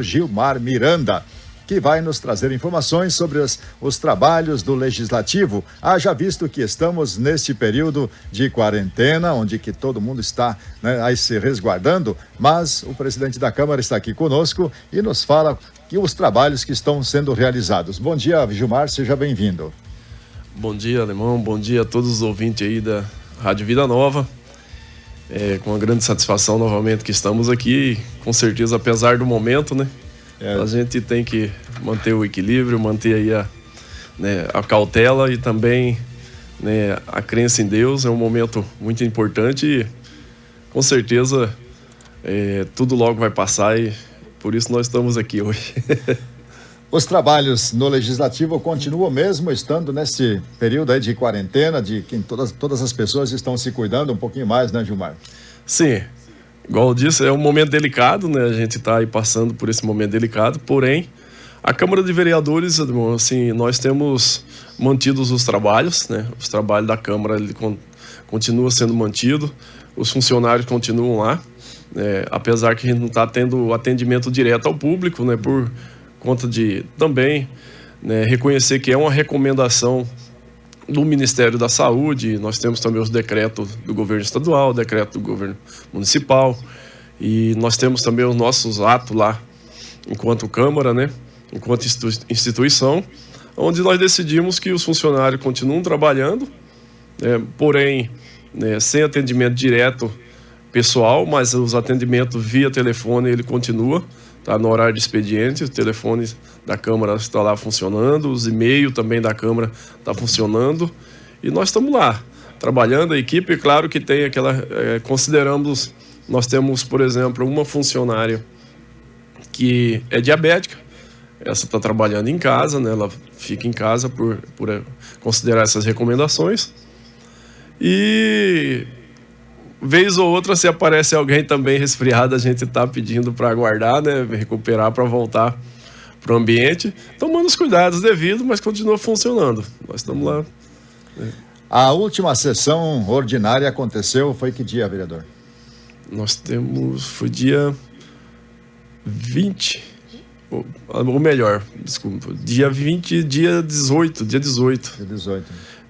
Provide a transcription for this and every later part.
Gilmar Miranda, que vai nos trazer informações sobre os trabalhos do Legislativo, haja visto que estamos neste período de quarentena, onde que todo mundo está, né, aí se resguardando, mas o presidente da Câmara está aqui conosco e nos fala que os trabalhos que estão sendo realizados. Bom dia, Gilmar, seja bem-vindo. Bom dia, Alemão, bom dia a todos os ouvintes aí da Rádio Vida Nova. Com uma grande satisfação novamente que estamos aqui, com certeza, apesar do momento, né? A gente tem que manter o equilíbrio, manter aí a cautela e também, né, a crença em Deus. É um momento muito importante e com certeza tudo logo vai passar e por isso nós estamos aqui hoje. Os trabalhos no Legislativo continuam mesmo estando nesse período aí de quarentena, de que todas as pessoas estão se cuidando um pouquinho mais, né, Gilmar? Sim, igual eu disse, é um momento delicado, né? A gente está aí passando por esse momento delicado, porém, a Câmara de Vereadores, assim, nós temos mantido os trabalhos, né? Os trabalhos da Câmara continuam sendo mantidos, os funcionários continuam lá, apesar que a gente não está tendo atendimento direto ao público, né? Por conta de também, né, reconhecer que é uma recomendação do Ministério da Saúde. Nós temos também os decretos do governo estadual, o decreto do governo municipal, e nós temos também os nossos atos lá, enquanto Câmara, né, enquanto instituição, onde nós decidimos que os funcionários continuam trabalhando, porém, né, sem atendimento direto pessoal, mas os atendimentos via telefone ele continua. Está no horário de expediente, o telefone da Câmara está lá funcionando, os e-mails também da Câmara está funcionando e nós estamos lá, trabalhando a equipe. Claro que tem consideramos, nós temos, por exemplo, uma funcionária que é diabética, essa está trabalhando em casa, né? Ela fica em casa por considerar essas recomendações e vez ou outra, se aparece alguém também resfriado, a gente está pedindo para aguardar, né, recuperar para voltar para o ambiente, tomando os cuidados devidos, mas continua funcionando. Nós estamos lá. A última sessão ordinária aconteceu, foi que dia, vereador? Foi dia 20, ou melhor, desculpa, dia 20, dia 18. Dia 18.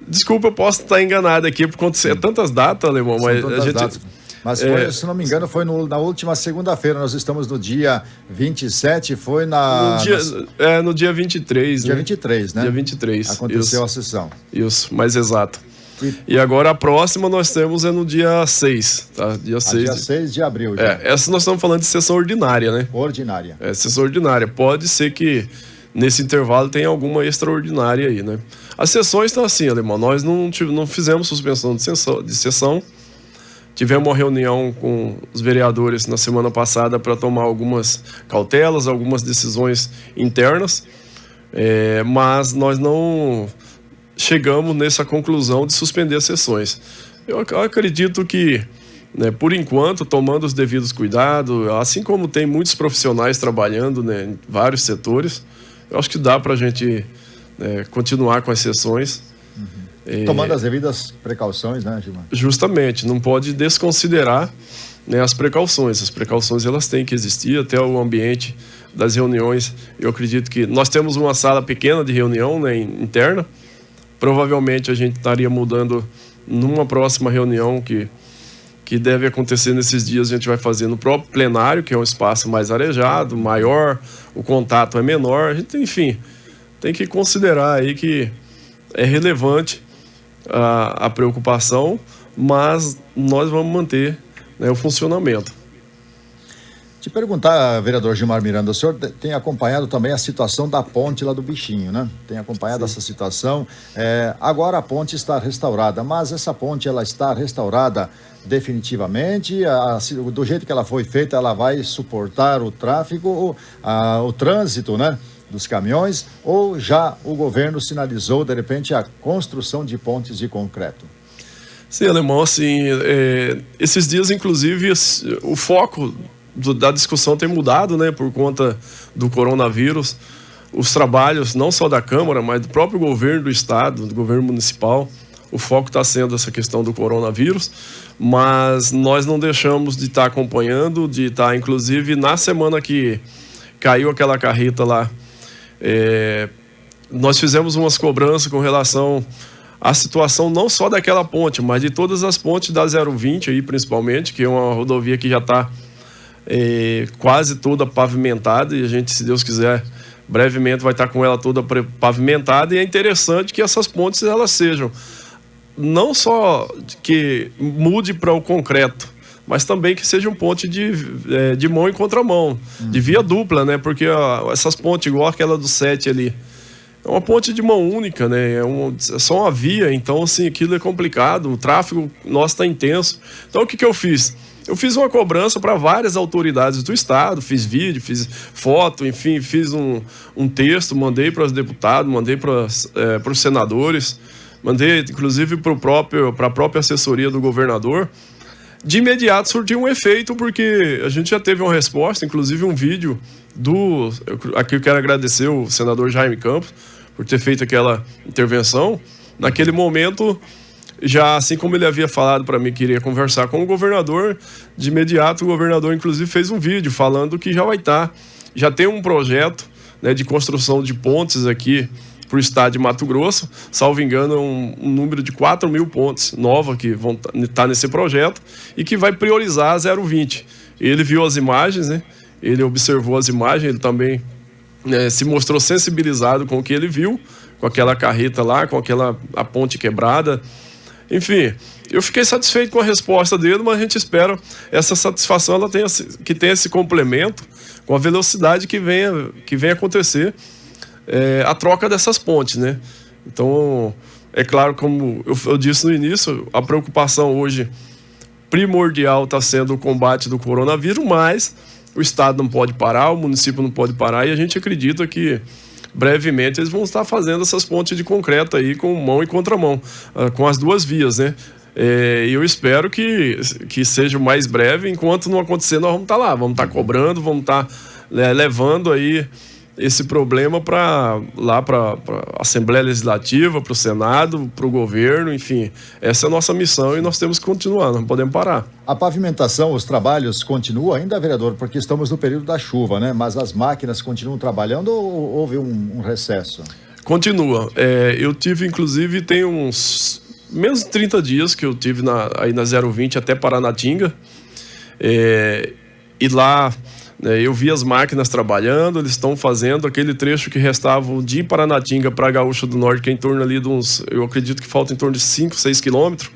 Desculpa, eu posso estar enganado aqui, por conta de tantas datas, Alemão, mas a gente... datas. Mas foi, se não me engano, foi na última segunda-feira. Nós estamos no dia 27, foi no dia 23. Dia 23, né? Dia 23. Aconteceu a sessão. Isso, mais exato. E agora a próxima nós temos no dia 6, tá? Dia 6 de abril. Essa nós estamos falando de sessão ordinária, né? Ordinária. Sessão ordinária. Pode ser que nesse intervalo tenha alguma extraordinária aí, né? As sessões estão assim, Alemão, nós não fizemos suspensão de sessão. Tivemos uma reunião com os vereadores na semana passada para tomar algumas cautelas, algumas decisões internas, mas nós não chegamos nessa conclusão de suspender as sessões. Eu acredito que, né, por enquanto, tomando os devidos cuidados, assim como tem muitos profissionais trabalhando, né, em vários setores, eu acho que dá para a gente continuar com as sessões. Tomando as devidas precauções, né, Gilmar? Justamente, não pode desconsiderar, né, as precauções. As precauções elas têm que existir, até o ambiente das reuniões. Eu acredito que nós temos uma sala pequena de reunião, né, interna. Provavelmente a gente estaria mudando numa próxima reunião que deve acontecer nesses dias. A gente vai fazer no próprio plenário, que é um espaço mais arejado, maior, o contato é menor. A gente, enfim, tem que considerar aí que é relevante a preocupação, mas nós vamos manter, né, o funcionamento. Te perguntar, vereador Gilmar Miranda, o senhor tem acompanhado também a situação da ponte lá do Bichinho, né? Tem acompanhado essa situação. Agora a ponte está restaurada, mas essa ponte ela está restaurada definitivamente? Do jeito que ela foi feita, ela vai suportar o tráfego, o trânsito, né, dos caminhões, ou já o governo sinalizou, de repente, a construção de pontes de concreto? Sim, Alemão, assim, esses dias, inclusive, o foco da discussão tem mudado, né, por conta do coronavírus. Os trabalhos, não só da Câmara, mas do próprio governo do Estado, do governo municipal, o foco está sendo essa questão do coronavírus, mas nós não deixamos de estar acompanhando, de estar, inclusive, na semana que caiu aquela carreta lá, nós fizemos umas cobranças com relação à situação não só daquela ponte, mas de todas as pontes da 020 aí, principalmente, que é uma rodovia que já está quase toda pavimentada, e a gente, se Deus quiser, brevemente vai estar com ela toda pavimentada. E é interessante que essas pontes elas sejam não só que mude para o concreto, mas também que seja um ponte de mão e contramão, de via dupla, né? Porque essas pontes, igual aquela do 7 ali, é uma ponte de mão única, né? É só uma via, então assim, aquilo é complicado, o tráfego nosso está intenso. Então o que eu fiz? Eu fiz uma cobrança para várias autoridades do estado, fiz vídeo, fiz foto, enfim, fiz um texto, mandei para os deputados, mandei para os senadores, mandei inclusive para a própria assessoria do governador. De imediato surtiu um efeito, porque a gente já teve uma resposta, inclusive um vídeo aqui eu quero agradecer o senador Jaime Campos por ter feito aquela intervenção. Naquele momento, já assim como ele havia falado para mim que iria conversar com o governador, de imediato o governador inclusive fez um vídeo falando que já tem um projeto, né, de construção de pontes aqui para o estado de Mato Grosso, salvo engano, um número de 4.000 pontes novas que vão estar nesse projeto e que vai priorizar a 020. Ele viu as imagens, né? Ele observou as imagens, ele também se mostrou sensibilizado com o que ele viu, com aquela carreta lá, com a ponte quebrada. Enfim, eu fiquei satisfeito com a resposta dele, mas a gente espera essa satisfação que tenha esse complemento com a velocidade que venha acontecer a troca dessas pontes, né? Então, é claro, como eu disse no início, a preocupação hoje primordial está sendo o combate do coronavírus, mas o estado não pode parar, o município não pode parar, e a gente acredita que brevemente eles vão estar fazendo essas pontes de concreto aí com mão e contramão, com as duas vias, né? E eu espero que seja o mais breve. Enquanto não acontecer, nós vamos estar lá, vamos estar cobrando, vamos estar levando aí esse problema para a Assembleia Legislativa, para o Senado, para o governo, enfim. Essa é a nossa missão e nós temos que continuar, não podemos parar. A pavimentação, os trabalhos continuam ainda, vereador, porque estamos no período da chuva, né? Mas as máquinas continuam trabalhando ou houve um recesso? Continua. Eu tive, inclusive, tem uns menos de 30 dias que eu tive aí na 020 até Paranatinga. E lá eu vi as máquinas trabalhando, eles estão fazendo aquele trecho que restava de Paranatinga para Gaúcha do Norte, que é em torno ali de eu acredito que falta em torno de 5, 6 quilômetros.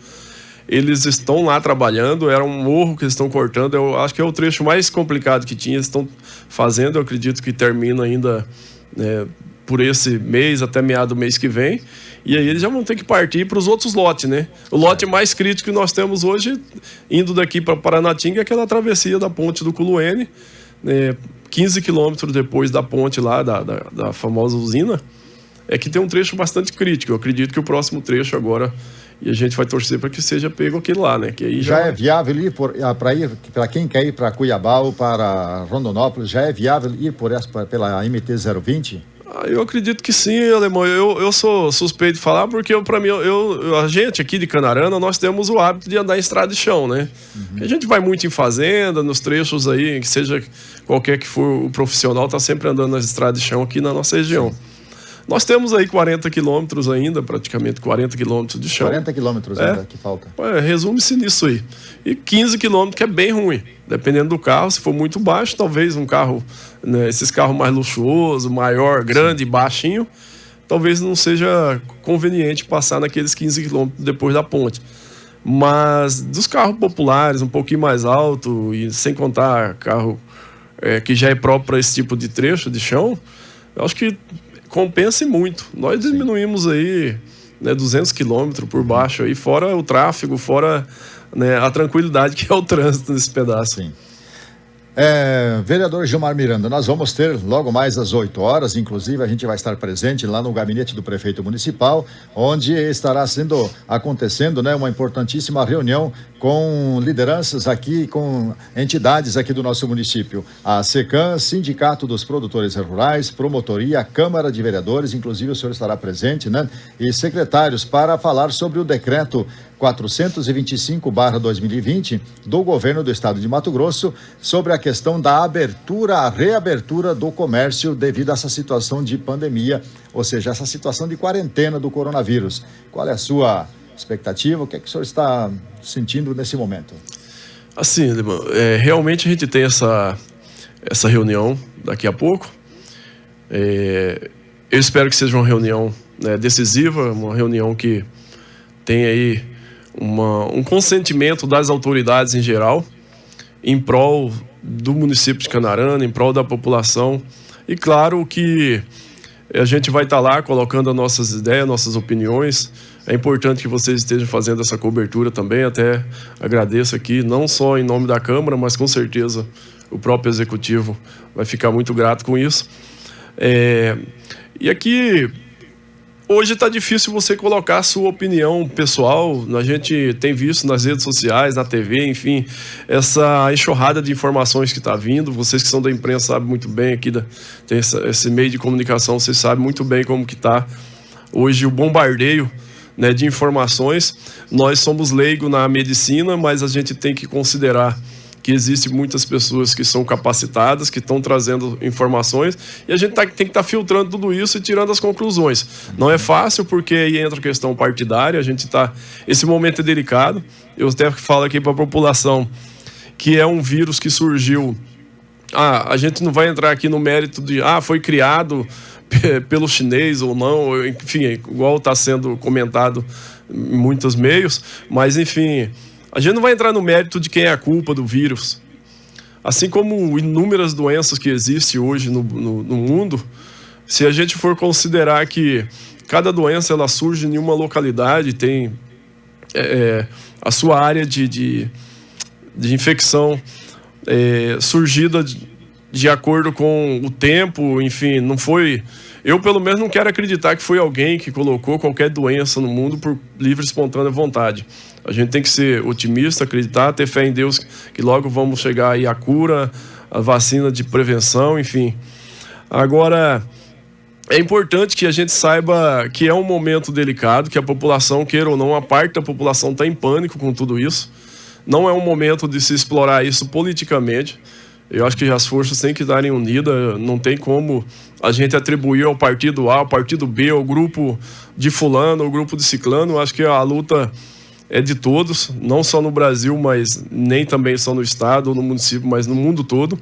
Eles estão lá trabalhando, era um morro que eles estão cortando, eu acho que é o trecho mais complicado que tinha, eles estão fazendo, eu acredito que termina ainda por esse mês, até meado do mês que vem, e aí eles já vão ter que partir para os outros lotes, né? O lote mais crítico que nós temos hoje, indo daqui para Paranatinga, é aquela travessia da ponte do Culuene, 15 quilômetros depois da ponte lá, da famosa usina, que tem um trecho bastante crítico. Eu acredito que o próximo trecho agora, e a gente vai torcer para que seja pego aquele lá, né? Que aí já é viável ir para quem quer ir para Cuiabá ou para Rondonópolis, já é viável ir pela MT-020? Eu acredito que sim, Alemão. Eu sou suspeito de falar porque, para mim, a gente aqui de Canarana, nós temos o hábito de andar em estrada de chão, né? Uhum. A gente vai muito em fazenda, nos trechos aí, que seja qualquer que for o profissional, tá sempre andando nas estradas de chão aqui na nossa região. Sim. Nós temos aí 40 quilômetros ainda, praticamente 40 quilômetros de chão. 40 quilômetros ainda que falta. Resume-se nisso aí. E 15 quilômetros que é bem ruim. Dependendo do carro, se for muito baixo, talvez um carro, né, esses carros mais luxuosos, maior, grande, baixinho, talvez não seja conveniente passar naqueles 15 quilômetros depois da ponte. Mas dos carros populares, um pouquinho mais alto, e sem contar carro que já é próprio para esse tipo de trecho de chão, eu acho que compensa muito. Nós diminuímos aí 200 quilômetros por baixo, aí, fora o tráfego, fora a tranquilidade que é o trânsito nesse pedaço. Sim. Vereador Gilmar Miranda, nós vamos ter logo mais às 8 horas, inclusive a gente vai estar presente lá no gabinete do prefeito municipal, onde estará acontecendo uma importantíssima reunião com lideranças aqui, com entidades aqui do nosso município. A SECAM, Sindicato dos Produtores Rurais, Promotoria, Câmara de Vereadores, inclusive o senhor estará presente, né? E secretários para falar sobre o decreto 425/2020 do governo do estado de Mato Grosso sobre a questão da a reabertura do comércio devido a essa situação de pandemia, ou seja, essa situação de quarentena do coronavírus. Qual é a sua expectativa? O que é que o senhor está sentindo nesse momento? Assim, realmente a gente tem essa reunião daqui a pouco. Eu espero que seja uma reunião, né, decisiva, uma reunião que tenha aí um consentimento das autoridades em geral, em prol do município de Canarana, em prol da população. E claro que a gente vai estar lá colocando as nossas ideias, nossas opiniões. É importante que vocês estejam fazendo essa cobertura também. Até agradeço aqui, não só em nome da Câmara, mas com certeza o próprio Executivo vai ficar muito grato com isso. E aqui, hoje está difícil você colocar a sua opinião pessoal. A gente tem visto nas redes sociais, na TV, enfim, essa enxurrada de informações que está vindo. Vocês que são da imprensa sabem muito bem aqui, tem esse meio de comunicação, vocês sabem muito bem como que está hoje o bombardeio, né, de informações. Nós somos leigos na medicina, mas a gente tem que considerar que existem muitas pessoas que são capacitadas, que estão trazendo informações, e a gente tem que estar filtrando tudo isso e tirando as conclusões. Não é fácil, porque aí entra a questão partidária, esse momento é delicado. Eu até falo aqui para a população que é um vírus que surgiu. A gente não vai entrar aqui no mérito de, foi criado pelo chinês ou não, enfim, igual está sendo comentado em muitos meios, mas enfim, a gente não vai entrar no mérito de quem é a culpa do vírus. Assim como inúmeras doenças que existem hoje no mundo, se a gente for considerar que cada doença ela surge em uma localidade, tem a sua área de infecção surgida de acordo com o tempo, enfim, não foi... Eu, pelo menos, não quero acreditar que foi alguém que colocou qualquer doença no mundo por livre e espontânea vontade. A gente tem que ser otimista, acreditar, ter fé em Deus que logo vamos chegar aí à cura, a vacina de prevenção, enfim. Agora, é importante que a gente saiba que é um momento delicado, que a população, queira ou não, a parte da população está em pânico com tudo isso. Não é um momento de se explorar isso politicamente. Eu acho que as forças têm que estarem unidas, não tem como a gente atribuir ao partido A, ao partido B, ao grupo de fulano, ao grupo de ciclano. Eu acho que a luta é de todos, não só no Brasil, mas nem também só no estado ou no município, mas no mundo todo.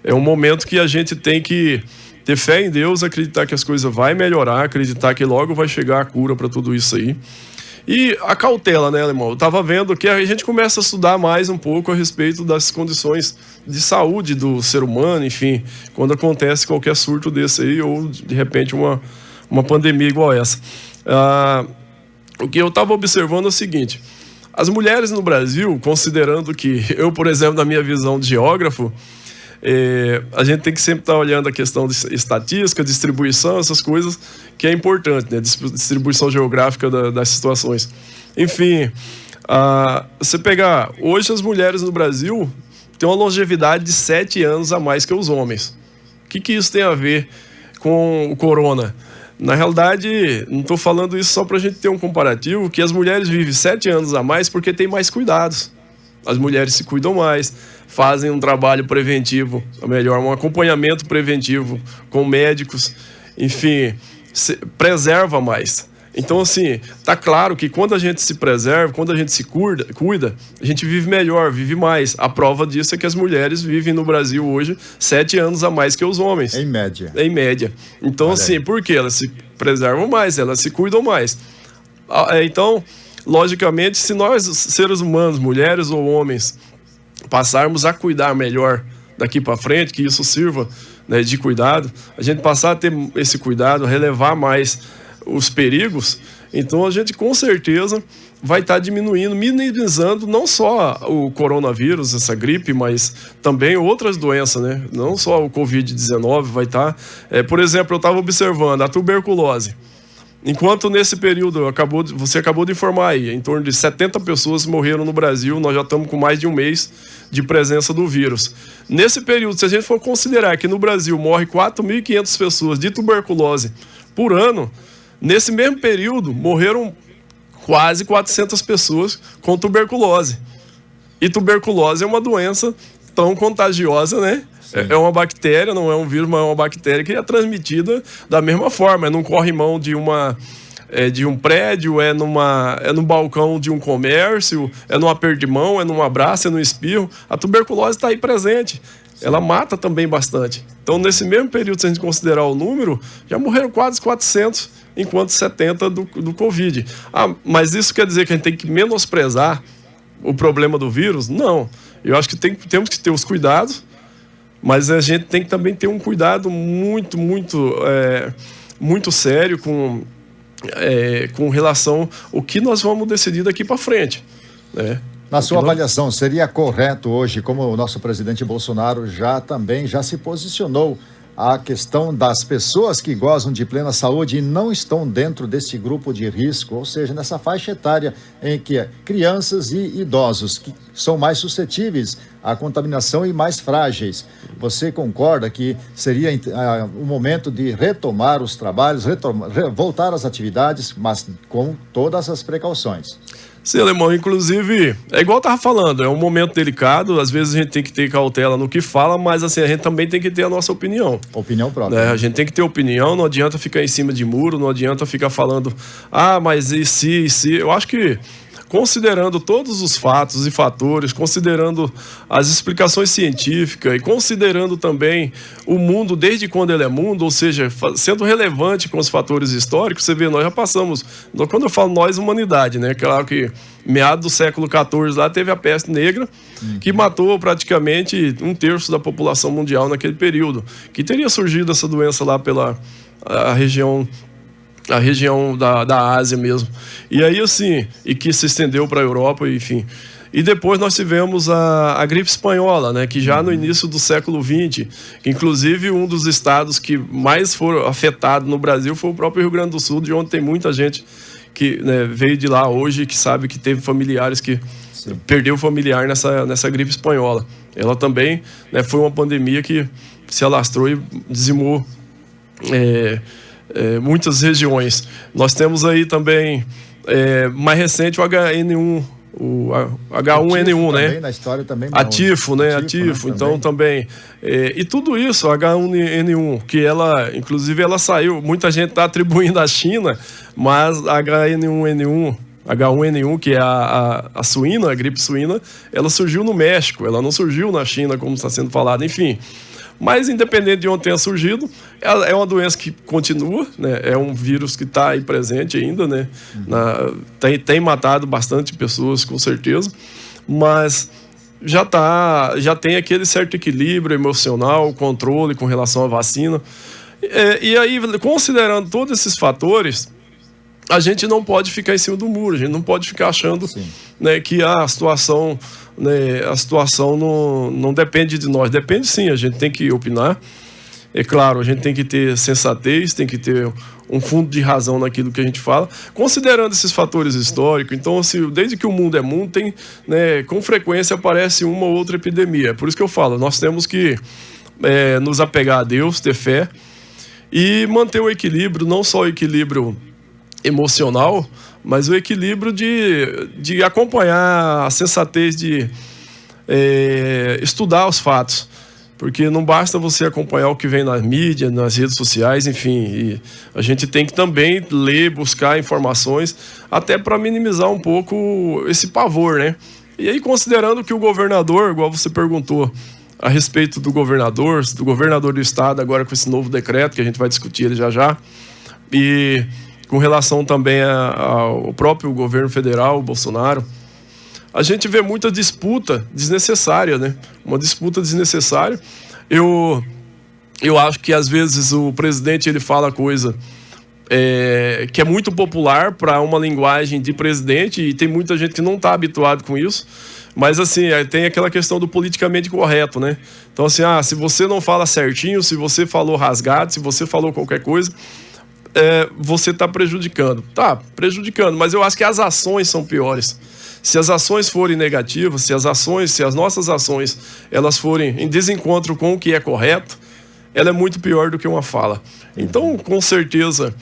É um momento que a gente tem que ter fé em Deus, acreditar que as coisas vão melhorar, acreditar que logo vai chegar a cura para tudo isso aí. E a cautela, né, Alemão? Eu estava vendo que a gente começa a estudar mais um pouco a respeito das condições de saúde do ser humano, enfim, quando acontece qualquer surto desse aí, ou de repente uma pandemia igual essa. O que eu estava observando é o seguinte: as mulheres no Brasil, considerando que eu, por exemplo, na minha visão de geógrafo, a gente tem que sempre estar olhando a questão de estatística, distribuição, essas coisas que é importante, né? Distribuição geográfica das situações. Enfim, você pegar... Hoje as mulheres no Brasil têm uma longevidade de 7 anos a mais que os homens. O que isso tem a ver com o corona? Na realidade, não estou falando isso só para a gente ter um comparativo, que as mulheres vivem 7 anos a mais porque têm mais cuidados. As mulheres se cuidam mais, fazem um trabalho preventivo, ou melhor, um acompanhamento preventivo com médicos, enfim, preserva mais. Então, assim, tá claro que quando a gente se preserva, quando a gente se cuida, a gente vive melhor, vive mais. A prova disso é que as mulheres vivem no Brasil hoje 7 anos a mais que os homens. Em média. Em média. Então, assim, por quê? Elas se preservam mais, elas se cuidam mais. Então, logicamente, se nós, seres humanos, mulheres ou homens, passarmos a cuidar melhor daqui para frente, que isso sirva, né, de cuidado, a gente passar a ter esse cuidado, relevar mais os perigos, então a gente com certeza vai estar diminuindo, minimizando não só o coronavírus, essa gripe, mas também outras doenças, né? Não só o Covid-19 vai estar... por exemplo, eu estava observando a tuberculose. Enquanto nesse período, você acabou de informar aí, em torno de 70 pessoas morreram no Brasil, nós já estamos com mais de um mês de presença do vírus. Nesse período, se a gente for considerar que no Brasil morre 4.500 pessoas de tuberculose por ano, nesse mesmo período morreram quase 400 pessoas com tuberculose. E tuberculose é uma doença tão contagiosa, né? É uma bactéria, não é um vírus, mas é uma bactéria que é transmitida da mesma forma. É num corrimão de um prédio, é no balcão de um comércio, é num aperto de mão, é num abraço, é no espirro. A tuberculose está aí presente. Ela mata também bastante. Então, nesse mesmo período, se a gente considerar o número, já morreram quase 400, enquanto 70 do Covid. Mas isso quer dizer que a gente tem que menosprezar o problema do vírus? Não. Eu acho que temos que ter os cuidados, mas a gente tem que também ter um cuidado muito, muito sério com relação ao que nós vamos decidir daqui para frente, né? Na sua avaliação, seria correto hoje, como o nosso presidente Bolsonaro já se posicionou, a questão das pessoas que gozam de plena saúde e não estão dentro desse grupo de risco, ou seja, nessa faixa etária em que crianças e idosos que são mais suscetíveis à contaminação e mais frágeis. Você concorda que seria o momento de retomar os trabalhos, voltar às atividades, mas com todas as precauções? Sim, Alemão, inclusive, é igual eu estava falando, é um momento delicado, às vezes a gente tem que ter cautela no que fala, mas assim, a gente também tem que ter a nossa opinião. Opinião própria. A gente tem que ter opinião, não adianta ficar em cima de muro, não adianta ficar falando, mas e se, eu acho que considerando todos os fatos e fatores, considerando as explicações científicas e considerando também o mundo desde quando ele é mundo, ou seja, sendo relevante com os fatores históricos, você vê, nós já passamos, quando eu falo nós, humanidade, né? Claro que meados do século XIV lá teve a peste negra, que matou praticamente 1/3 da população mundial naquele período, que teria surgido essa doença lá pela a região da Ásia mesmo. E aí, assim, e que se estendeu para a Europa, enfim. E depois nós tivemos a gripe espanhola, né, que já no início do século XX, que inclusive um dos estados que mais foram afetados no Brasil foi o próprio Rio Grande do Sul, de onde tem muita gente que, né, veio de lá hoje, que sabe que teve familiares que perdeu familiar nessa gripe espanhola. Ela também, né, foi uma pandemia que se alastrou e dizimou muitas regiões. Nós temos aí também, mais recente, o H1N1, o H1N1, né? Também, na história também. Atifo, né? Atifo, então também. E tudo isso, H1N1, que ela, inclusive, ela saiu, muita gente está atribuindo à China, mas a H1N1, que é a suína, a gripe suína, ela surgiu no México, ela não surgiu na China, como está sendo falado, enfim. Mas, independente de onde tenha surgido, ela é uma doença que continua, né? É um vírus que está aí presente ainda, né? Tem matado bastante pessoas, com certeza, mas já tem aquele certo equilíbrio emocional, controle com relação à vacina. E aí, considerando todos esses fatores, a gente não pode ficar em cima do muro, a gente não pode ficar achando, né, que a situação não depende de nós. Depende sim, a gente tem que opinar. É claro, a gente tem que ter sensatez, tem que ter um fundo de razão naquilo que a gente fala, considerando esses fatores históricos. Então, assim, desde que o mundo é mundo, tem, né, com frequência aparece uma ou outra epidemia. Por isso que eu falo, nós temos que nos apegar a Deus, ter fé e manter o equilíbrio, não só o equilíbrio emocional, mas o equilíbrio de acompanhar, a sensatez de estudar os fatos, porque não basta você acompanhar o que vem nas mídias, nas redes sociais, enfim, e a gente tem que também ler, buscar informações, até para minimizar um pouco esse pavor, né? E aí, considerando que o governador, igual você perguntou a respeito do governador do estado, agora com esse novo decreto, que a gente vai discutir ele já, e com relação também ao próprio governo federal, o Bolsonaro, a gente vê muita disputa desnecessária, né? Uma disputa desnecessária. Eu acho que às vezes o presidente ele fala coisa que é muito popular para uma linguagem de presidente, e tem muita gente que não está habituado com isso. Mas assim, tem aquela questão do politicamente correto, né? Então assim, se você não fala certinho, se você falou rasgado, se você falou qualquer coisa, você está prejudicando. Tá, prejudicando, mas eu acho que as ações são piores. Se as ações forem negativas, se as nossas ações, elas forem em desencontro com o que é correto, ela é muito pior do que uma fala. Então, com certeza,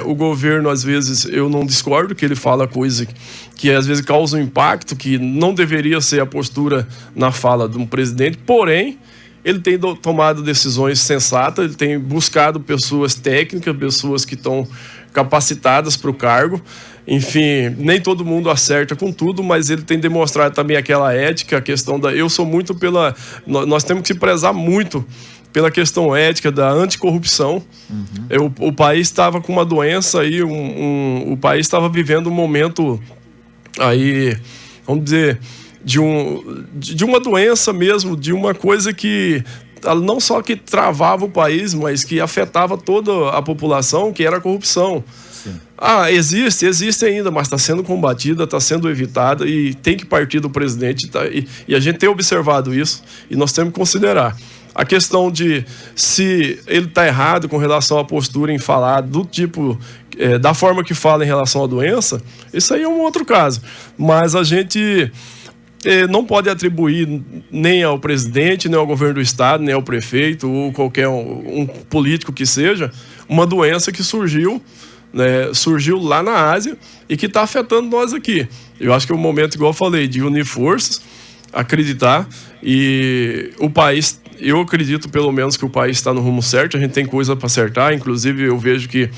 o governo, às vezes, eu não discordo que ele fala coisa que às vezes causa um impacto, que não deveria ser a postura na fala de um presidente, porém, ele tem tomado decisões sensatas, ele tem buscado pessoas técnicas, pessoas que estão capacitadas para o cargo. Enfim, nem todo mundo acerta com tudo, mas ele tem demonstrado também aquela ética, a questão da... Eu sou muito pela... Nós temos que se prezar muito pela questão ética da anticorrupção. O país estava com uma doença aí, o país estava vivendo um momento aí, vamos dizer, de uma doença mesmo, de uma coisa que não só que travava o país, mas que afetava toda a população, que era a corrupção. Sim. Existe ainda, mas está sendo combatida, está sendo evitada e tem que partir do presidente, e a gente tem observado isso e nós temos que considerar. A questão de se ele está errado com relação à postura em falar do tipo, da forma que fala em relação à doença, isso aí é um outro caso. Mas a gente não pode atribuir nem ao presidente, nem ao governo do estado, nem ao prefeito ou qualquer um político que seja, uma doença que surgiu lá na Ásia e que está afetando nós aqui. Eu acho que é um momento, igual eu falei, de unir forças, acreditar, e o país, eu acredito pelo menos que o país está no rumo certo, a gente tem coisa para acertar, inclusive eu vejo que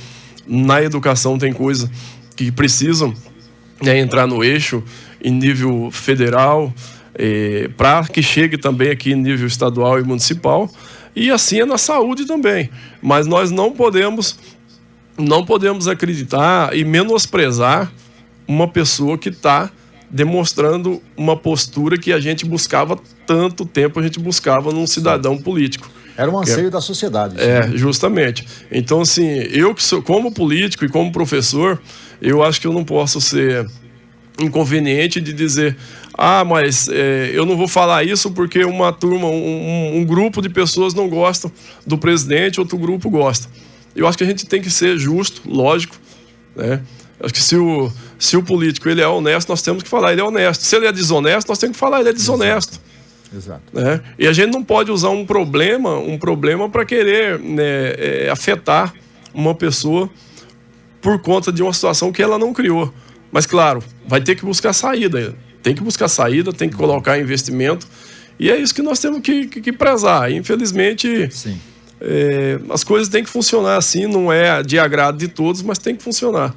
na educação tem coisa que precisam entrar no eixo em nível federal, para que chegue também aqui em nível estadual e municipal, e assim é na saúde também. Mas nós não podemos acreditar e menosprezar uma pessoa que está demonstrando uma postura que a gente buscava tanto tempo, a gente buscava num cidadão político. Era um anseio da sociedade. Justamente. Então, assim, eu que sou, como político e como professor, eu acho que eu não posso ser inconveniente de dizer, mas eu não vou falar isso porque uma turma, um grupo de pessoas não gostam do presidente, outro grupo gosta. Eu acho que a gente tem que ser justo, lógico, né? Acho que se o político ele é honesto, nós temos que falar ele é honesto. Se ele é desonesto, nós temos que falar ele é desonesto. Exato. Né? E a gente não pode usar um problema para querer afetar uma pessoa por conta de uma situação que ela não criou. Mas, claro, vai ter que buscar saída. Tem que buscar saída, tem que colocar investimento. E é isso que nós temos que prezar. Infelizmente, sim. As coisas têm que funcionar assim. Não é de agrado de todos, mas tem que funcionar.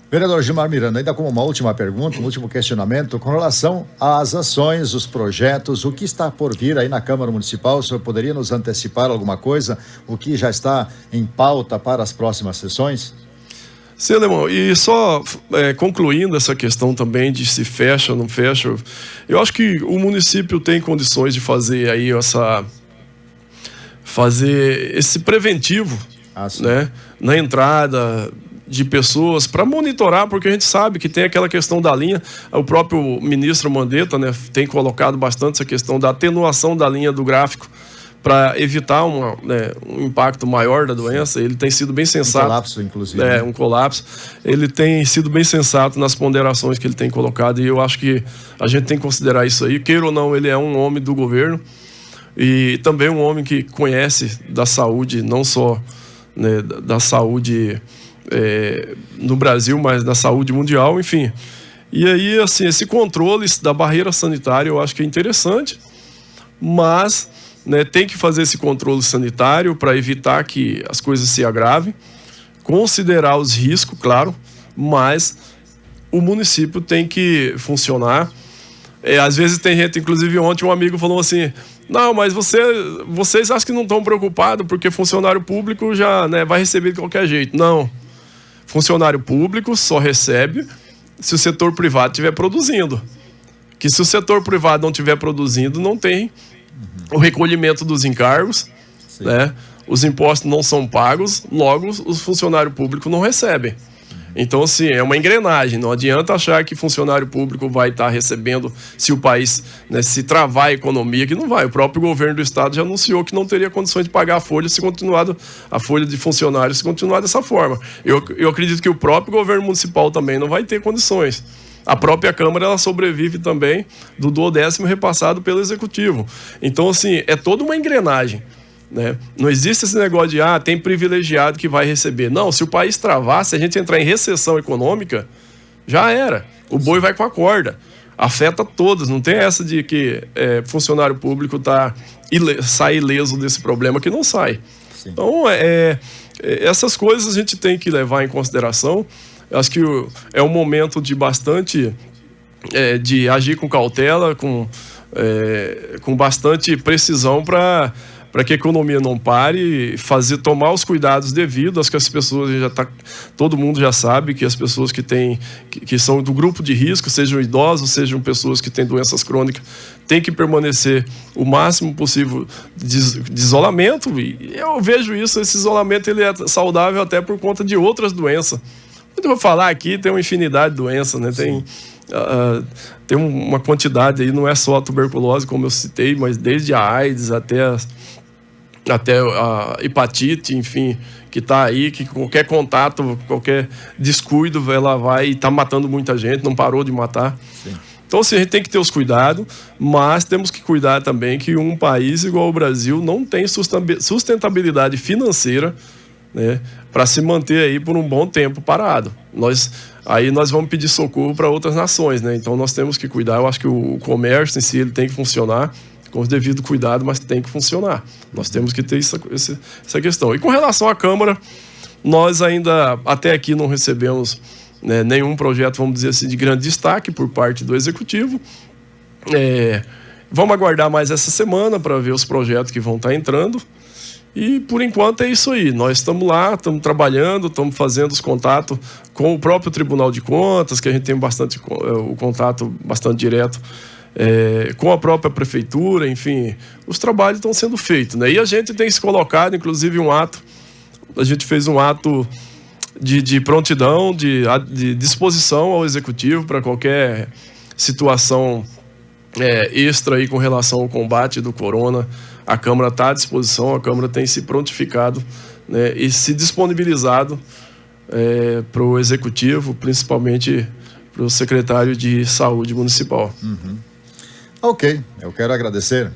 Vereador Gilmar Miranda, ainda como uma última pergunta, um último questionamento com relação às ações, os projetos, o que está por vir aí na Câmara Municipal, o senhor poderia nos antecipar alguma coisa, o que já está em pauta para as próximas sessões? Sim, Alemão, e só concluindo essa questão também de se fecha ou não fecha, eu acho que o município tem condições de fazer aí esse preventivo, né, na entrada de pessoas para monitorar, porque a gente sabe que tem aquela questão da linha. O próprio ministro Mandetta, né, tem colocado bastante essa questão da atenuação da linha do gráfico para evitar um impacto maior da doença. Ele tem sido bem sensato. Um colapso, inclusive. Um colapso. Ele tem sido bem sensato nas ponderações que ele tem colocado, e eu acho que a gente tem que considerar isso aí. Queira ou não, ele é um homem do governo e também um homem que conhece da saúde, não só, né, da saúde no Brasil, mas da saúde mundial, enfim. E aí, assim, esse controle da barreira sanitária eu acho que é interessante, mas, né, tem que fazer esse controle sanitário para evitar que as coisas se agravem, considerar os riscos, claro, mas o município tem que funcionar. Às vezes tem gente, inclusive ontem um amigo falou assim, não, mas vocês acham que não estão preocupados porque funcionário público já, né, vai receber de qualquer jeito. Não. Funcionário público só recebe se o setor privado estiver produzindo. Que se o setor privado não estiver produzindo, não tem o recolhimento dos encargos, né? Os impostos não são pagos, logo os funcionários públicos não recebem. Então, assim, é uma engrenagem. Não adianta achar que funcionário público vai estar recebendo se o país, né, se travar a economia, que não vai. O próprio governo do estado já anunciou que não teria condições de pagar a folha a folha de funcionários se continuar dessa forma. Eu acredito que o próprio governo municipal também não vai ter condições. A própria Câmara, ela sobrevive também do 12º repassado pelo Executivo. Então, assim, é toda uma engrenagem, né? Não existe esse negócio de, tem privilegiado que vai receber. Não, se o país travar, se a gente entrar em recessão econômica, já era. O boi vai com a corda. Afeta todos. Não tem essa de que funcionário público sai ileso desse problema, que não sai. Sim. Então, essas coisas a gente tem que levar em consideração. Acho que é um momento de bastante... de agir com cautela, com bastante precisão para que a economia não pare, tomar os cuidados devidos. Acho que as pessoas todo mundo já sabe que as pessoas que são do grupo de risco, sejam idosos, sejam pessoas que têm doenças crônicas, têm que permanecer o máximo possível de isolamento. E eu vejo esse isolamento ele é saudável até por conta de outras doenças. Eu vou falar aqui, tem uma infinidade de doenças, né? Tem uma quantidade aí, não é só a tuberculose, como eu citei, mas desde a AIDS até a hepatite, enfim, que está aí, que qualquer contato, qualquer descuido, ela vai estar matando muita gente, não parou de matar. Sim. Então, assim, a gente tem que ter os cuidados, mas temos que cuidar também que um país igual o Brasil não tem sustentabilidade financeira, né, para se manter aí por um bom tempo parado. Nós vamos pedir socorro para outras nações, né? Então nós temos que cuidar. Eu acho que o comércio em si ele tem que funcionar com o devido cuidado, mas tem que funcionar. Nós temos que ter essa questão. E com relação à Câmara, nós ainda até aqui não recebemos, né, nenhum projeto, vamos dizer assim, de grande destaque por parte do Executivo. Vamos aguardar mais essa semana para ver os projetos que vão estar entrando. E, por enquanto, é isso aí. Nós estamos lá, estamos trabalhando, estamos fazendo os contatos com o próprio Tribunal de Contas, que a gente tem o contato bastante direto com a própria Prefeitura, enfim. Os trabalhos estão sendo feitos, né? E a gente tem se colocado, inclusive, a gente fez um ato de prontidão, de disposição ao Executivo para qualquer situação extra aí com relação ao combate do corona. A Câmara está à disposição, a Câmara tem se prontificado, né, e se disponibilizado para o Executivo, principalmente para o secretário de Saúde Municipal. Uhum. Ok, eu quero agradecer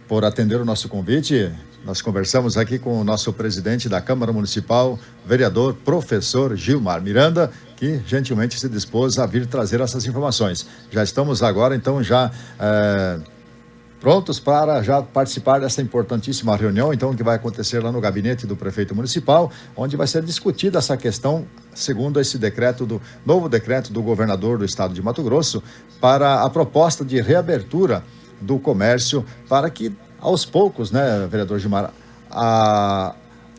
por atender o nosso convite. Nós conversamos aqui com o nosso presidente da Câmara Municipal, vereador, professor Gilmar Miranda, que gentilmente se dispôs a vir trazer essas informações. Já estamos agora, então, prontos para já participar dessa importantíssima reunião, então, que vai acontecer lá no gabinete do prefeito municipal, onde vai ser discutida essa questão, segundo esse novo decreto do governador do estado de Mato Grosso, para a proposta de reabertura do comércio, para que, aos poucos, né, vereador Gilmar,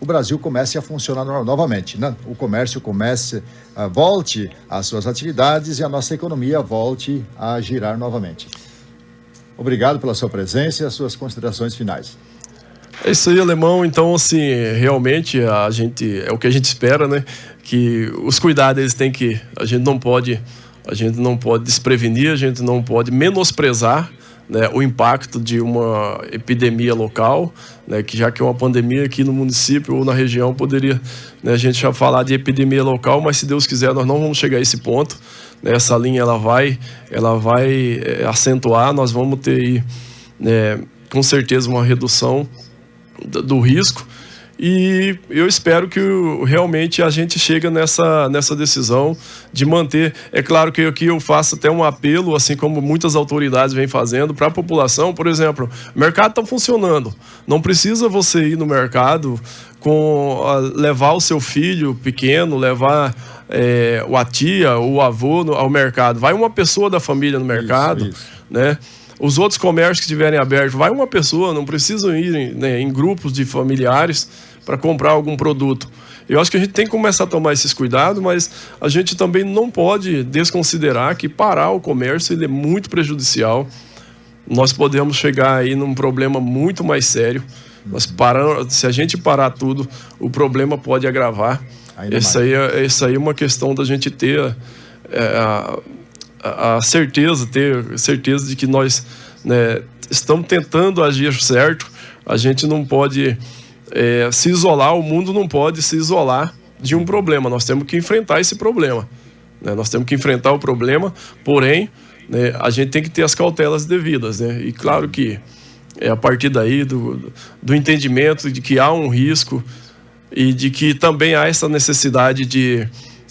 o Brasil comece a funcionar novamente, né? O comércio volte às suas atividades e a nossa economia volte a girar novamente. Obrigado pela sua presença e as suas considerações finais. É isso aí, Alemão. Então, assim, realmente é o que a gente espera, né? Que os cuidados eles têm que... A gente não pode desprevenir, a gente não pode menosprezar, né, o impacto de uma epidemia local, né, que já que é uma pandemia aqui no município ou na região, poderia, né, a gente já falar de epidemia local, mas se Deus quiser nós não vamos chegar a esse ponto. Essa linha ela vai acentuar, nós vamos ter aí, com certeza uma redução do risco, e eu espero que realmente a gente chegue nessa decisão de manter. É claro que aqui eu faço até um apelo, assim como muitas autoridades vêm fazendo, para a população. Por exemplo, o mercado está funcionando, não precisa você ir no mercado levar o seu filho pequeno, levar a tia ou o avô ao mercado. Vai uma pessoa da família no mercado, isso. Né? Os outros comércios que estiverem abertos, vai uma pessoa, não precisam ir, né, em grupos de familiares para comprar algum produto. Eu acho que a gente tem que começar a tomar esses cuidados, mas a gente também não pode desconsiderar que parar o comércio ele é muito prejudicial. Nós podemos chegar aí num problema muito mais sério. Se a gente parar tudo, o problema pode agravar. Isso aí é uma questão da gente ter a certeza, de que nós, né, estamos tentando agir certo. A gente não pode se isolar, o mundo não pode se isolar de um problema. Nós temos que enfrentar esse problema, né? Nós temos que enfrentar o problema, porém, né, a gente tem que ter as cautelas devidas, né? E claro que a partir daí do entendimento de que há um risco e de que também há essa necessidade de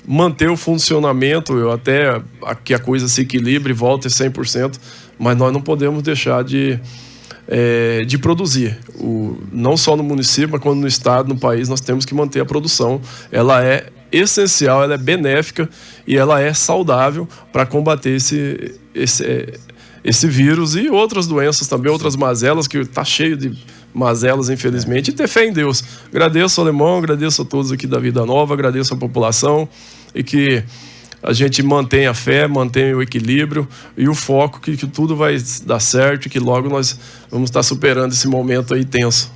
manter o funcionamento, até que a coisa se equilibre e volte 100%, mas nós não podemos deixar de produzir. Não só no município, mas quando no estado, no país, nós temos que manter a produção. Ela é essencial, ela é benéfica e ela é saudável para combater esse vírus e outras doenças também, outras mazelas, que está cheio de mazelas, infelizmente, e ter fé em Deus. Agradeço ao Alemão, agradeço a todos aqui da Vida Nova, agradeço a população e que a gente mantenha a fé, mantenha o equilíbrio e o foco que tudo vai dar certo e que logo nós vamos estar superando esse momento aí tenso.